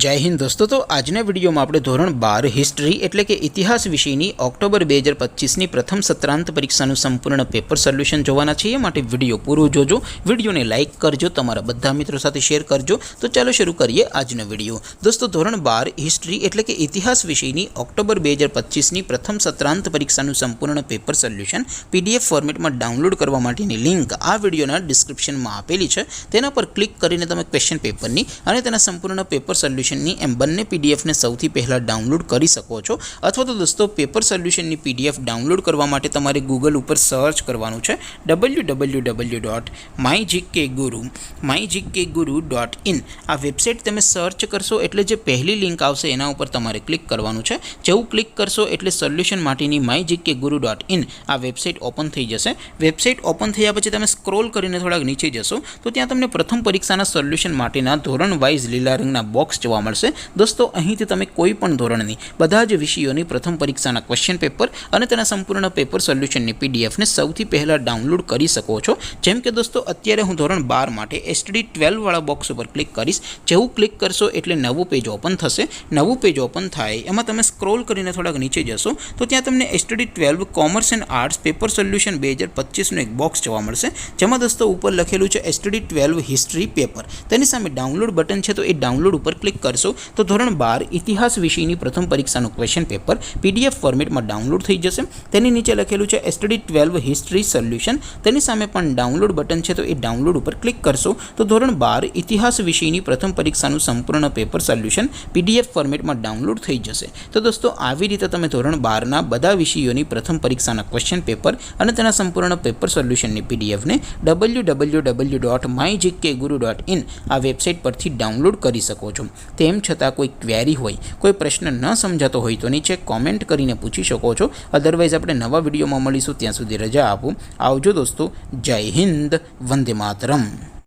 जय हिंद दोस्तों। तो आजना विडियो में આપણે ધોરણ 12 હિસ્ટ્રી એટલે કે ઇતિહાસ વિષયની ઓક્ટોબર 2025 ની પ્રથમ સત્રાંત પરીક્ષાનું સંપૂર્ણ પેપર સોલ્યુશન જોવાના છીએ। માટે વિડિયો પૂરો જોજો, વિડિયોને લાઈક કરજો, તમારા બધા મિત્રો સાથે શેર કરજો। તો ચાલો શરૂ કરીએ આજનો વિડિયો। दोस्तों ધોરણ 12 હિસ્ટ્રી એટલે કે ઇતિહાસ વિષયની ઓક્ટોબર 2025 ની પ્રથમ સત્રાંત પરીક્ષાનું સંપૂર્ણ પેપર સોલ્યુશન પીડીએફ ફોર્મેટમાં ડાઉનલોડ કરવા માટેની લિંક આ વિડિયોના ડિસ્ક્રિપ્શનમાં આપેલી છે। તેના પર ક્લિક કરીને તમે ક્વેશ્ચન પેપરની અને તેના સંપૂર્ણ પેપર સોલ્યુશન एम बने पीडीएफ ने सौथी पहला डाउनलॉड करी सको छो। अथवा तो दोस्तों पेपर सोल्यूशन नी पीडीएफ डाउनलॉड करवा माटे तमारे गूगल पर सर्च करवानुं छे www.mygkguru.in। आ वेबसाइट तमे सर्च करशो एटले जे पहली लिंक आवशे एना उपर तमारे क्लिक करवानुं छे। जेवुं क्लिक करशो एटले सोल्यूशन माटेनी mygkguru.in आ वेबसाइट ओपन थई जशे। वेबसाइट ओपन थया पछी तमे स्क्रॉल करीने थोड़ा नीचे जशो तो त्यां तमने प्रथम परीक्षाना सोल्यूशन माटेना धोरण वाइज लीला रंगना बॉक्स जोवा मळशे। दोस्तों અહીંથી તમે કોઈ પણ ધોરણની બધા જ વિષયોની પ્રથમ પરીક્ષાના ક્વેશ્ચન પેપર અને તેના સંપૂર્ણ પેપર સોલ્યુશનની પીડીએફ ને સૌથી પહેલા ડાઉનલોડ કરી શકો છો। જેમ કે દોસ્તો અત્યારે હું ધોરણ 12 માટે એસટીડી 12 વાળા બોક્સ ઉપર ક્લિક કરીશ। જેવું ક્લિક કરશો એટલે નવું પેજ ઓપન થશે। નવું પેજ ઓપન થાય એમાં તમે સ્ક્રોલ કરીને થોડાક નીચે જશો તો ત્યાં તમને STD 12 commerce and arts paper solution 2025 નું એક બોક્સ જોવા મળશે। જેમાં દોસ્તો ઉપર લખેલું છે એસટીડી 12 હિસ્ટ્રી પેપર। તેની સામે ડાઉનલોડ બટન છે તો એ ડાઉનલોડ ઉપર क्लिक करशो तो धोरण 12 इतिहास विषयनी प्रथम परीक्षाનું क्वेश्चन पेपर पीडीएफ फॉर्मेट में डाउनलॉड थई जशे। तेनी नीचे लखेलुं छे एसटीडी 12 हिस्ट्री सोल्यूशन। तेनी सामे पण डाउनलॉड बटन छे तो ए डाउनलॉड पर क्लिक करशो तो धोरण 12 इतिहास विषयनी प्रथम परीक्षाનું संपूर्ण पेपर सोल्यूशन पीडीएफ फॉर्मेट में डाउनलॉड थई जशे। तो दोस्तों આવી રીતે તમે ધોરણ 12 ના બધા વિષયોની પ્રથમ પરીક્ષાના ક્વેશ્ચન પેપર અને તેના સંપૂર્ણ પેપર સોલ્યુશનની પીડીએફ ને www.mygkguru.in આ વેબસાઇટ પરથી ડાઉનલોડ કરી શકો છો। तेम छतां कोई क्वेरी होय, कोई प्रश्न न समजातो होय तो नीचे कॉमेंट करीने पूछी शको छो। अदरवाइज आपणे नवा विडियोमां मळीशुं, त्यां सुधी रजा आपो। आवजो दोस्तों। जय हिंद, वंदे मातरम।